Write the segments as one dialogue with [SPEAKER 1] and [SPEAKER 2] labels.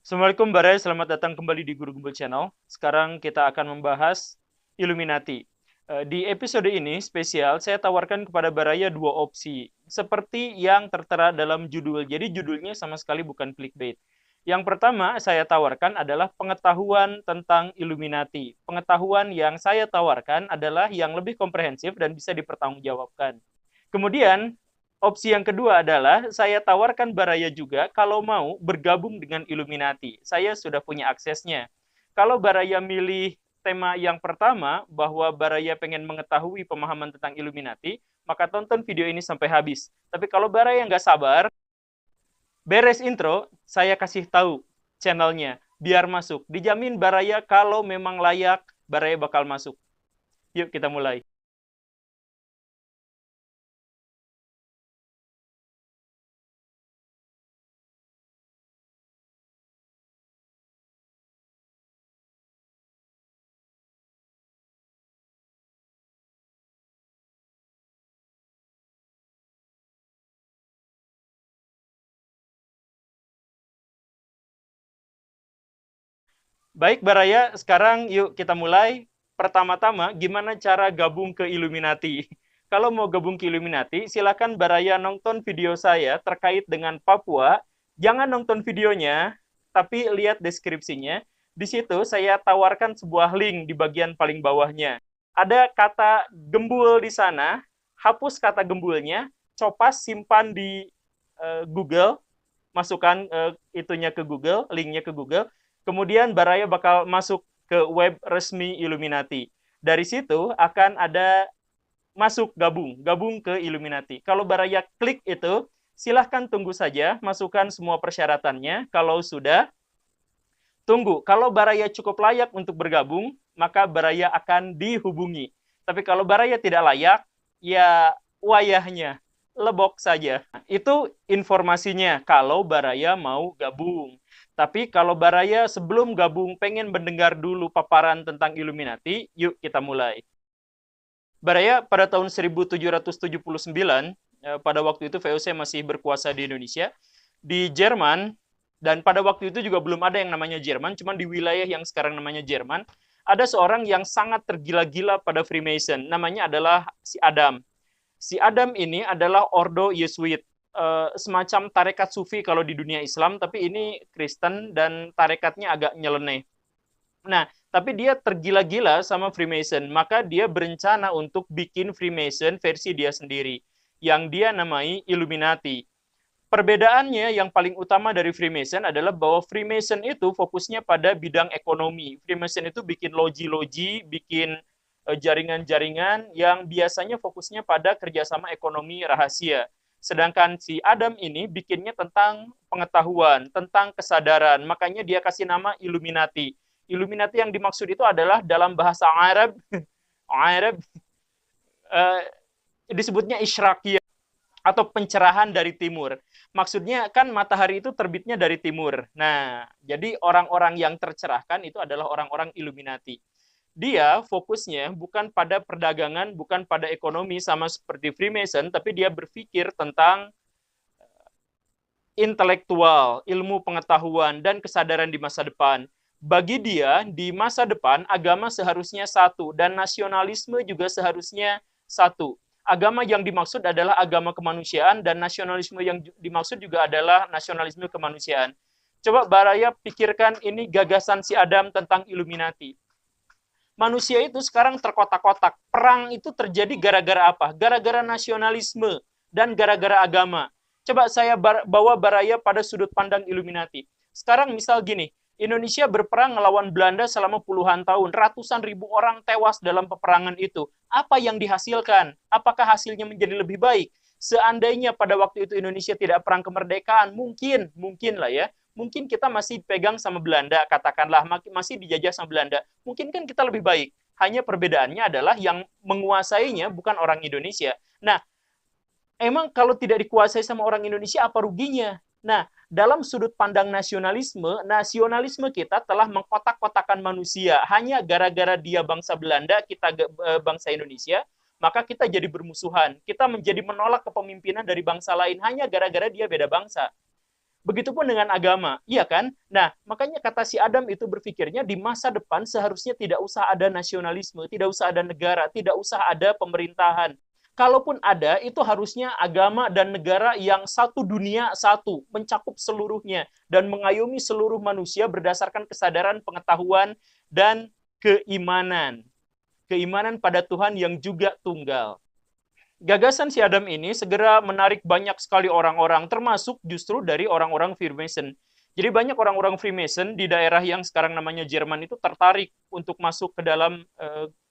[SPEAKER 1] Assalamualaikum Barai, selamat datang kembali di Guru Gumbul Channel. Sekarang kita akan membahas Illuminati. Di episode ini spesial, saya tawarkan kepada Baraya dua opsi, seperti yang tertera dalam judul. Jadi judulnya sama sekali bukan clickbait. Yang pertama saya tawarkan adalah pengetahuan tentang Illuminati. Pengetahuan yang saya tawarkan adalah yang lebih komprehensif dan bisa dipertanggungjawabkan. Kemudian opsi yang kedua adalah saya tawarkan Baraya juga kalau mau bergabung dengan Illuminati. Saya sudah punya aksesnya. Kalau Baraya milih tema yang pertama, bahwa Baraya pengen mengetahui pemahaman tentang Illuminati, maka tonton video ini sampai habis. Tapi kalau Baraya nggak sabar, beres intro, saya kasih tahu channelnya, biar masuk. Dijamin Baraya kalau memang layak, Baraya bakal masuk. Yuk kita mulai. Baik, Baraya, sekarang yuk kita mulai. Pertama-tama, gimana cara gabung ke Illuminati? Kalau mau gabung ke Illuminati, silakan Baraya nonton video saya terkait dengan Papua. Jangan nonton videonya, tapi lihat deskripsinya. Di situ saya tawarkan sebuah link di bagian paling bawahnya. Ada kata gembul di sana, hapus kata gembulnya, copas simpan di Google, masukkan itunya ke Google, linknya ke Google. Kemudian Baraya bakal masuk ke web resmi Illuminati. Dari situ akan ada masuk gabung ke Illuminati. Kalau Baraya klik itu, silahkan tunggu saja, masukkan semua persyaratannya. Kalau sudah, tunggu. Kalau Baraya cukup layak untuk bergabung, maka Baraya akan dihubungi. Tapi kalau Baraya tidak layak, ya wayahnya, lebok saja. Itu informasinya kalau Baraya mau gabung. Tapi kalau Baraya sebelum gabung pengen mendengar dulu paparan tentang Illuminati, yuk kita mulai. Baraya pada tahun 1779, pada waktu itu VOC masih berkuasa di Indonesia, di Jerman, dan pada waktu itu juga belum ada yang namanya Jerman, cuma di wilayah yang sekarang namanya Jerman, ada seorang yang sangat tergila-gila pada Freemason, namanya adalah si Adam. Si Adam ini adalah ordo Yesuit, semacam tarekat sufi kalau di dunia Islam, tapi ini Kristen dan tarekatnya agak nyeleneh. Nah, tapi dia tergila-gila sama Freemason, maka dia berencana untuk bikin Freemason versi dia sendiri, yang dia namai Illuminati. Perbedaannya yang paling utama dari Freemason adalah bahwa Freemason itu fokusnya pada bidang ekonomi. Freemason itu bikin loji-loji, bikin jaringan-jaringan yang biasanya fokusnya pada kerjasama ekonomi rahasia. Sedangkan si Adam ini bikinnya tentang pengetahuan, tentang kesadaran. Makanya dia kasih nama Illuminati. Illuminati yang dimaksud itu adalah dalam bahasa Arab, Arab eh, disebutnya Ishraqiyah atau pencerahan dari timur. Maksudnya kan matahari itu terbitnya dari timur. Nah, jadi orang-orang yang tercerahkan itu adalah orang-orang Illuminati. Dia fokusnya bukan pada perdagangan, bukan pada ekonomi sama seperti Freemason, tapi dia berpikir tentang intelektual, ilmu pengetahuan, dan kesadaran di masa depan. Bagi dia, di masa depan, agama seharusnya satu, dan nasionalisme juga seharusnya satu. Agama yang dimaksud adalah agama kemanusiaan, dan nasionalisme yang dimaksud juga adalah nasionalisme kemanusiaan. Coba Baraya pikirkan ini gagasan si Adam tentang Illuminati. Manusia itu sekarang terkotak-kotak. Perang itu terjadi gara-gara apa? Gara-gara nasionalisme dan gara-gara agama. Coba saya bawa Baraya pada sudut pandang Illuminati. Sekarang misal gini, Indonesia berperang melawan Belanda selama puluhan tahun. Ratusan ribu orang tewas dalam peperangan itu. Apa yang dihasilkan? Apakah hasilnya menjadi lebih baik? Seandainya pada waktu itu Indonesia tidak perang kemerdekaan, mungkin lah ya, mungkin kita masih pegang sama Belanda, katakanlah masih dijajah sama Belanda. Mungkin kan kita lebih baik. Hanya perbedaannya adalah yang menguasainya bukan orang Indonesia. Nah, emang kalau tidak dikuasai sama orang Indonesia, apa ruginya? Nah, dalam sudut pandang nasionalisme, nasionalisme kita telah mengkotak-kotakan manusia. Hanya gara-gara dia bangsa Belanda, kita bangsa Indonesia, maka kita jadi bermusuhan. Kita menjadi menolak kepemimpinan dari bangsa lain hanya gara-gara dia beda bangsa. Begitupun dengan agama, iya kan? Nah, makanya kata si Adam itu berpikirnya di masa depan seharusnya tidak usah ada nasionalisme, tidak usah ada negara, tidak usah ada pemerintahan. Kalaupun ada, itu harusnya agama dan negara yang satu dunia satu, mencakup seluruhnya, dan mengayomi seluruh manusia berdasarkan kesadaran, pengetahuan, dan keimanan. Keimanan pada Tuhan yang juga tunggal. Gagasan si Adam ini segera menarik banyak sekali orang-orang, termasuk justru dari orang-orang Freemason. Jadi banyak orang-orang Freemason di daerah yang sekarang namanya Jerman itu tertarik untuk masuk ke dalam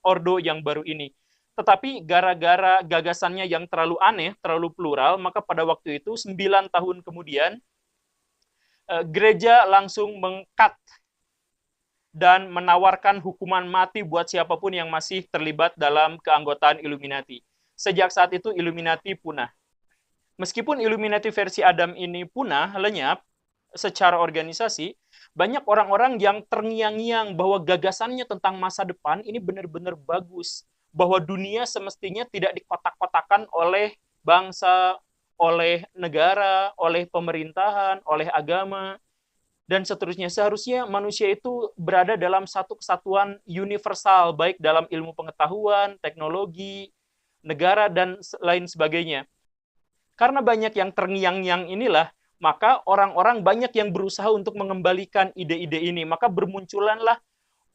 [SPEAKER 1] ordo yang baru ini. Tetapi gara-gara gagasannya yang terlalu aneh, terlalu plural, maka pada waktu itu 9 tahun kemudian gereja langsung mengkat dan menawarkan hukuman mati buat siapapun yang masih terlibat dalam keanggotaan Illuminati. Sejak saat itu Illuminati punah. Meskipun Illuminati versi Adam ini punah, lenyap secara organisasi, banyak orang-orang yang terngiang-ngiang bahwa gagasannya tentang masa depan ini benar-benar bagus. Bahwa dunia semestinya tidak dikotak-kotakan oleh bangsa, oleh negara, oleh pemerintahan, oleh agama, dan seterusnya. Seharusnya manusia itu berada dalam satu kesatuan universal, baik dalam ilmu pengetahuan, teknologi, negara, dan lain sebagainya. Karena banyak yang terngiang-ngiang inilah, maka orang-orang banyak yang berusaha untuk mengembalikan ide-ide ini. Maka bermunculanlah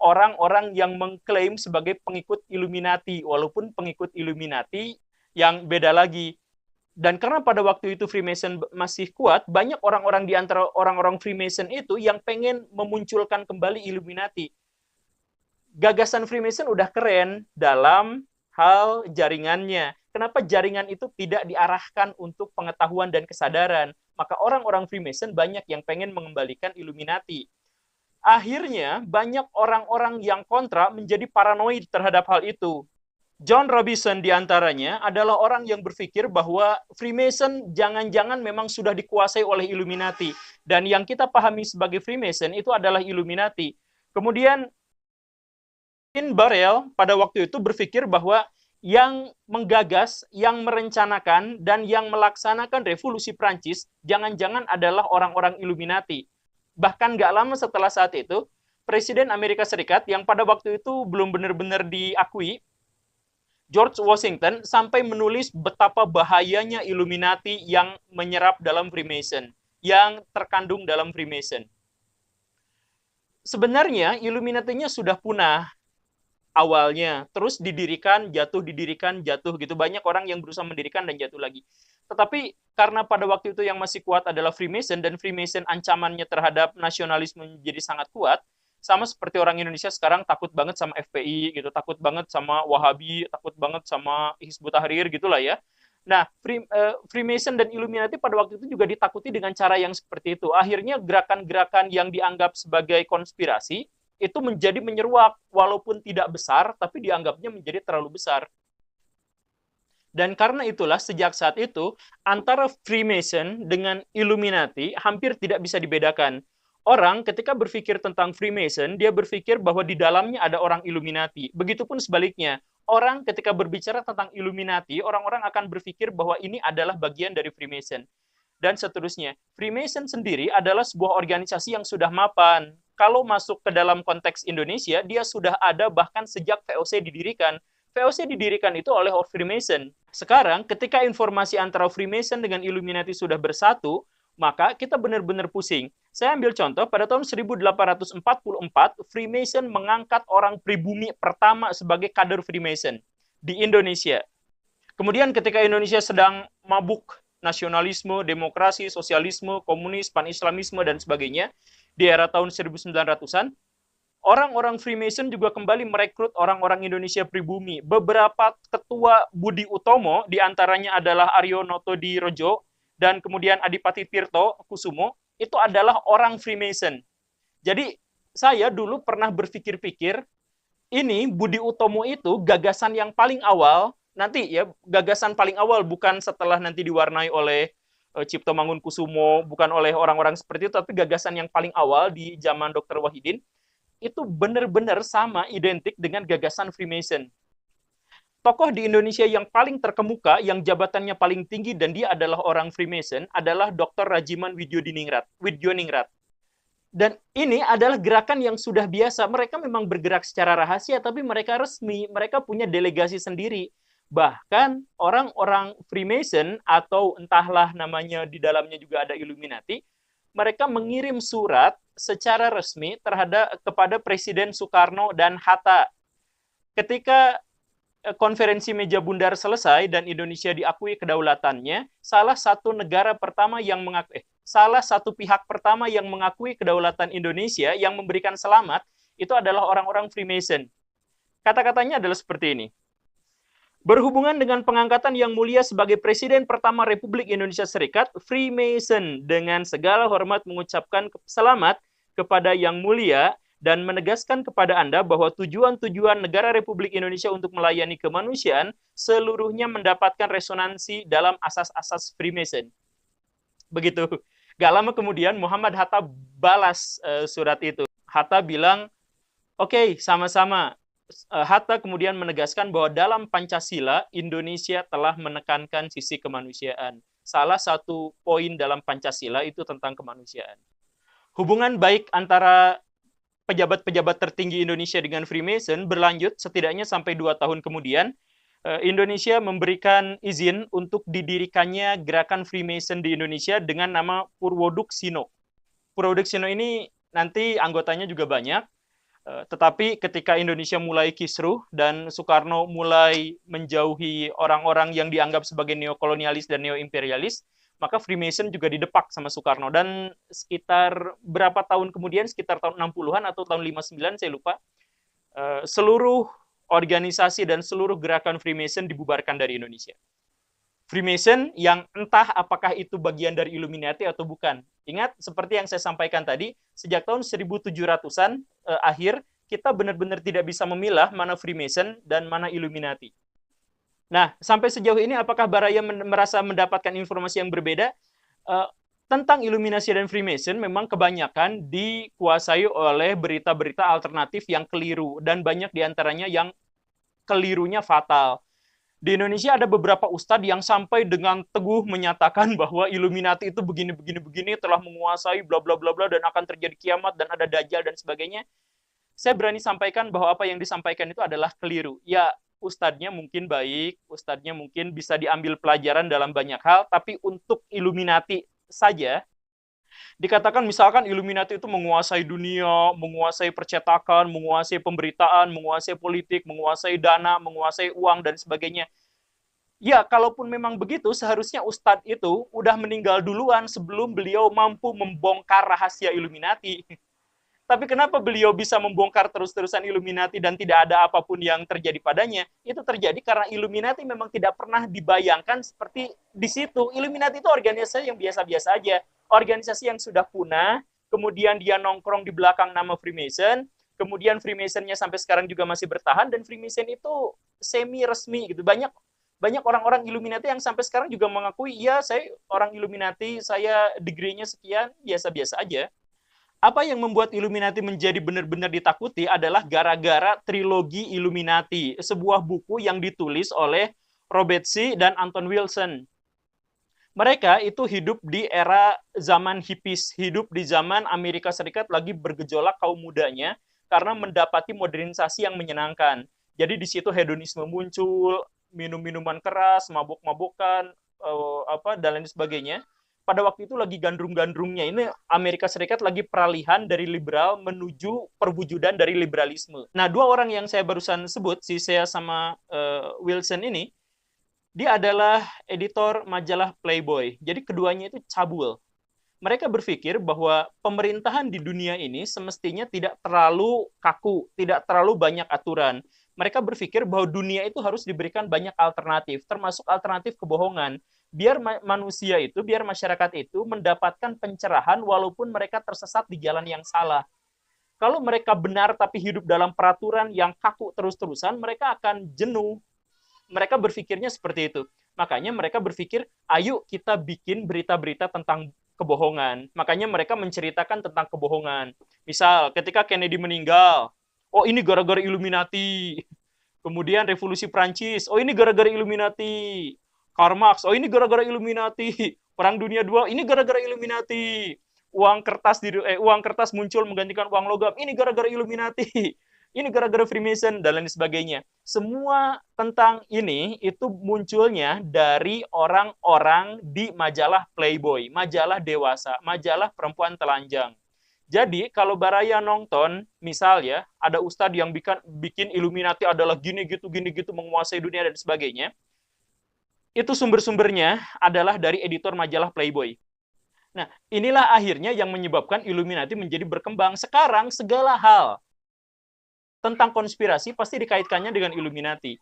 [SPEAKER 1] orang-orang yang mengklaim sebagai pengikut Illuminati, walaupun pengikut Illuminati yang beda lagi. Dan karena pada waktu itu Freemason masih kuat, banyak orang-orang di antara orang-orang Freemason itu yang pengen memunculkan kembali Illuminati. Gagasan Freemason udah keren dalam hal jaringannya. Kenapa jaringan itu tidak diarahkan untuk pengetahuan dan kesadaran? Maka orang-orang Freemason banyak yang pengen mengembalikan Illuminati. Akhirnya banyak orang-orang yang kontra menjadi paranoid terhadap hal itu. John Robinson diantaranya adalah orang yang berpikir bahwa Freemason jangan-jangan memang sudah dikuasai oleh Illuminati. Dan yang kita pahami sebagai Freemason itu adalah Illuminati. Kemudian Barrel pada waktu itu berpikir bahwa yang menggagas, yang merencanakan, dan yang melaksanakan revolusi Prancis jangan-jangan adalah orang-orang Illuminati. Bahkan gak lama setelah saat itu, Presiden Amerika Serikat yang pada waktu itu belum benar-benar diakui, George Washington sampai menulis betapa bahayanya Illuminati yang menyerap dalam Freemason, yang terkandung dalam Freemason. Sebenarnya Illuminati-nya sudah punah awalnya, terus didirikan, jatuh gitu. Banyak orang yang berusaha mendirikan dan jatuh lagi. Tetapi karena pada waktu itu yang masih kuat adalah Freemason, dan Freemason ancamannya terhadap nasionalisme menjadi sangat kuat, sama seperti orang Indonesia sekarang takut banget sama FPI gitu, takut banget sama Wahabi, takut banget sama Hizbut Tahrir gitulah ya. Nah, Freemason dan Illuminati pada waktu itu juga ditakuti dengan cara yang seperti itu. Akhirnya gerakan-gerakan yang dianggap sebagai konspirasi itu menjadi menyeruak, walaupun tidak besar, tapi dianggapnya menjadi terlalu besar. Dan karena itulah sejak saat itu antara Freemason dengan Illuminati hampir tidak bisa dibedakan. Orang ketika berpikir tentang Freemason, dia berpikir bahwa di dalamnya ada orang Illuminati. Begitupun sebaliknya, orang ketika berbicara tentang Illuminati, orang-orang akan berpikir bahwa ini adalah bagian dari Freemason. Dan seterusnya. Freemason sendiri adalah sebuah organisasi yang sudah mapan. Kalau masuk ke dalam konteks Indonesia, dia sudah ada bahkan sejak VOC didirikan. VOC didirikan itu oleh Freemason. Sekarang, ketika informasi antara Freemason dengan Illuminati sudah bersatu, maka kita benar-benar pusing. Saya ambil contoh, pada tahun 1844, Freemason mengangkat orang pribumi pertama sebagai kader Freemason di Indonesia. Kemudian ketika Indonesia sedang mabuk nasionalisme, demokrasi, sosialisme, komunis, pan-islamisme, dan sebagainya, di era tahun 1900-an, orang-orang Freemason juga kembali merekrut orang-orang Indonesia pribumi. Beberapa ketua Budi Utomo, diantaranya adalah Aryo Noto Dirojo, dan kemudian Adipati Tirto Kusumo, itu adalah orang Freemason. Jadi, saya dulu pernah berpikir-pikir, ini Budi Utomo itu gagasan yang paling awal, nanti ya, gagasan paling awal, bukan setelah nanti diwarnai oleh Cipto Mangunkusumo, bukan oleh orang-orang seperti itu, tapi gagasan yang paling awal di zaman Dr. Wahidin, itu benar-benar sama, identik dengan gagasan Freemason. Tokoh di Indonesia yang paling terkemuka, yang jabatannya paling tinggi, dan dia adalah orang Freemason, adalah Dr. Rajiman Widyoningrat. Dan ini adalah gerakan yang sudah biasa. Mereka memang bergerak secara rahasia, tapi mereka resmi. Mereka punya delegasi sendiri. Bahkan orang-orang Freemason, atau entahlah namanya di dalamnya juga ada Illuminati, mereka mengirim surat secara resmi kepada Presiden Soekarno dan Hatta. Ketika konferensi meja bundar selesai dan Indonesia diakui kedaulatannya, salah satu pihak pertama yang mengakui kedaulatan Indonesia yang memberikan selamat itu adalah orang-orang Freemason. Kata-katanya adalah seperti ini. Berhubungan dengan pengangkatan yang mulia sebagai Presiden pertama Republik Indonesia Serikat, Freemason dengan segala hormat mengucapkan selamat kepada Yang Mulia dan menegaskan kepada Anda bahwa tujuan-tujuan negara Republik Indonesia untuk melayani kemanusiaan seluruhnya mendapatkan resonansi dalam asas-asas Freemason. Begitu. Gak lama kemudian Muhammad Hatta balas surat itu. Hatta bilang, oke, sama-sama. Hatta kemudian menegaskan bahwa dalam Pancasila, Indonesia telah menekankan sisi kemanusiaan. Salah satu poin dalam Pancasila itu tentang kemanusiaan. Hubungan baik antara pejabat-pejabat tertinggi Indonesia dengan Freemason berlanjut setidaknya sampai 2 tahun kemudian. Indonesia memberikan izin untuk didirikannya gerakan Freemason di Indonesia dengan nama Purwoduksino. Purwoduksino ini nanti anggotanya juga banyak, tetapi ketika Indonesia mulai kisruh dan Soekarno mulai menjauhi orang-orang yang dianggap sebagai neokolonialis dan neoimperialis, maka Freemason juga didepak sama Soekarno. Dan sekitar berapa tahun kemudian, sekitar tahun 60-an atau tahun 59, saya lupa, seluruh organisasi dan seluruh gerakan Freemason dibubarkan dari Indonesia. Freemason yang entah apakah itu bagian dari Illuminati atau bukan. Ingat, seperti yang saya sampaikan tadi, sejak tahun 1700-an akhir, kita benar-benar tidak bisa memilah mana Freemason dan mana Illuminati. Nah, sampai sejauh ini apakah Baraya merasa mendapatkan informasi yang berbeda? Tentang Illuminati dan Freemason memang kebanyakan dikuasai oleh berita-berita alternatif yang keliru, dan banyak diantaranya yang kelirunya fatal. Di Indonesia ada beberapa ustadz yang sampai dengan teguh menyatakan bahwa Illuminati itu begini-begini telah menguasai bla bla bla bla dan akan terjadi kiamat dan ada dajjal dan sebagainya. Saya berani sampaikan bahwa apa yang disampaikan itu adalah keliru. Ya, ustadznya mungkin baik, ustadznya mungkin bisa diambil pelajaran dalam banyak hal, tapi untuk Illuminati saja, dikatakan misalkan Illuminati itu menguasai dunia, menguasai percetakan, menguasai pemberitaan, menguasai politik, menguasai dana, menguasai uang, dan sebagainya. Ya, kalaupun memang begitu, seharusnya Ustadz itu udah meninggal duluan sebelum beliau mampu membongkar rahasia Illuminati. Tapi kenapa beliau bisa membongkar terus-terusan Illuminati dan tidak ada apapun yang terjadi padanya? Itu terjadi karena Illuminati memang tidak pernah dibayangkan seperti di situ. Illuminati itu organisasi yang biasa-biasa aja. Organisasi yang sudah punah, kemudian dia nongkrong di belakang nama Freemason, kemudian Freemasonnya sampai sekarang juga masih bertahan, dan Freemason itu semi-resmi gitu. Banyak orang-orang Illuminati yang sampai sekarang juga mengakui, iya saya orang Illuminati, saya degree-nya sekian, biasa-biasa aja. Apa yang membuat Illuminati menjadi benar-benar ditakuti adalah gara-gara trilogi Illuminati, sebuah buku yang ditulis oleh Robert C. dan Anton Wilson. Mereka itu hidup di era zaman hippies, hidup di zaman Amerika Serikat lagi bergejolak kaum mudanya karena mendapati modernisasi yang menyenangkan. Jadi di situ hedonisme muncul, minum-minuman keras, mabuk-mabukan, dan lain sebagainya. Pada waktu itu lagi gandrung-gandrungnya. Ini Amerika Serikat lagi peralihan dari liberal menuju perwujudan dari liberalisme. Nah, dua orang yang saya barusan sebut, si Sea sama Wilson ini, dia adalah editor majalah Playboy. Jadi keduanya itu cabul. Mereka berpikir bahwa pemerintahan di dunia ini semestinya tidak terlalu kaku, tidak terlalu banyak aturan. Mereka berpikir bahwa dunia itu harus diberikan banyak alternatif, termasuk alternatif kebohongan. Biar manusia itu, biar masyarakat itu mendapatkan pencerahan walaupun mereka tersesat di jalan yang salah. Kalau mereka benar tapi hidup dalam peraturan yang kaku terus-terusan, mereka akan jenuh. Mereka berpikirnya seperti itu. Makanya mereka berpikir, ayo kita bikin berita-berita tentang kebohongan. Makanya mereka menceritakan tentang kebohongan. Misal, ketika Kennedy meninggal, oh ini gara-gara Illuminati. Kemudian revolusi Prancis, oh ini gara-gara Illuminati. Karl Marx, oh ini gara-gara Illuminati. Perang Dunia II, ini gara-gara Illuminati. Uang kertas muncul menggantikan uang logam, ini gara-gara Illuminati. Ini gara-gara Freemason dan lain sebagainya. Semua tentang ini itu munculnya dari orang-orang di majalah Playboy, majalah dewasa, majalah perempuan telanjang. Jadi kalau Baraya nonton, misal ya, ada ustadz yang bikin Illuminati adalah gini gitu menguasai dunia dan sebagainya, itu sumber-sumbernya adalah dari editor majalah Playboy. Nah, inilah akhirnya yang menyebabkan Illuminati menjadi berkembang. Sekarang segala hal tentang konspirasi pasti dikaitkannya dengan Illuminati.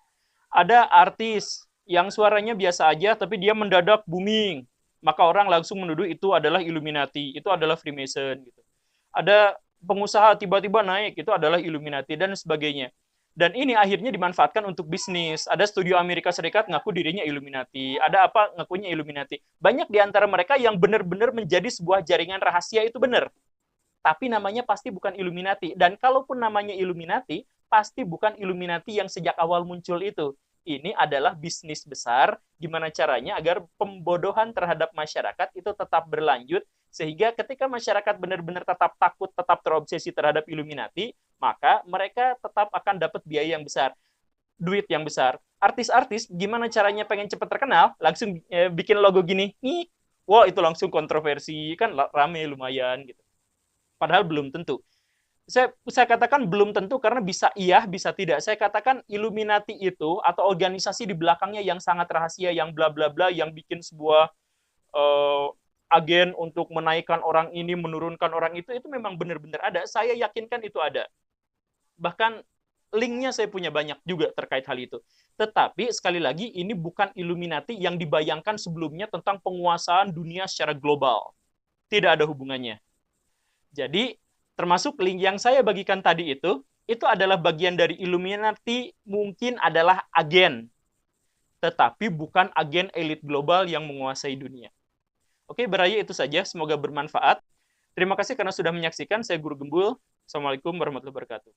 [SPEAKER 1] Ada artis yang suaranya biasa aja tapi dia mendadak booming, maka orang langsung menuduh itu adalah Illuminati, itu adalah Freemason gitu. Ada pengusaha tiba-tiba naik, itu adalah Illuminati dan sebagainya. Dan ini akhirnya dimanfaatkan untuk bisnis. Ada studio Amerika Serikat ngaku dirinya Illuminati, ada apa ngakunya Illuminati. Banyak di antara mereka yang benar-benar menjadi sebuah jaringan rahasia itu benar. Tapi namanya pasti bukan Illuminati. Dan kalaupun namanya Illuminati, pasti bukan Illuminati yang sejak awal muncul itu. Ini adalah bisnis besar, gimana caranya agar pembodohan terhadap masyarakat itu tetap berlanjut, sehingga ketika masyarakat benar-benar tetap takut, tetap terobsesi terhadap Illuminati, maka mereka tetap akan dapat biaya yang besar, duit yang besar. Artis-artis gimana caranya pengen cepat terkenal, langsung bikin logo gini, nih, wah itu langsung kontroversi, kan rame lumayan gitu. Padahal belum tentu. Saya katakan belum tentu karena bisa iya, bisa tidak. Saya katakan Illuminati itu atau organisasi di belakangnya yang sangat rahasia, yang bla bla bla, yang bikin sebuah agen untuk menaikkan orang ini, menurunkan orang itu memang benar-benar ada. Saya yakinkan itu ada. Bahkan linknya saya punya banyak juga terkait hal itu. Tetapi sekali lagi ini bukan Illuminati yang dibayangkan sebelumnya tentang penguasaan dunia secara global. Tidak ada hubungannya. Jadi termasuk link yang saya bagikan tadi itu adalah bagian dari Illuminati, mungkin adalah agen, tetapi bukan agen elit global yang menguasai dunia. Oke, Baraya itu saja. Semoga bermanfaat. Terima kasih karena sudah menyaksikan. Saya Guru Gembul. Assalamualaikum warahmatullahi wabarakatuh.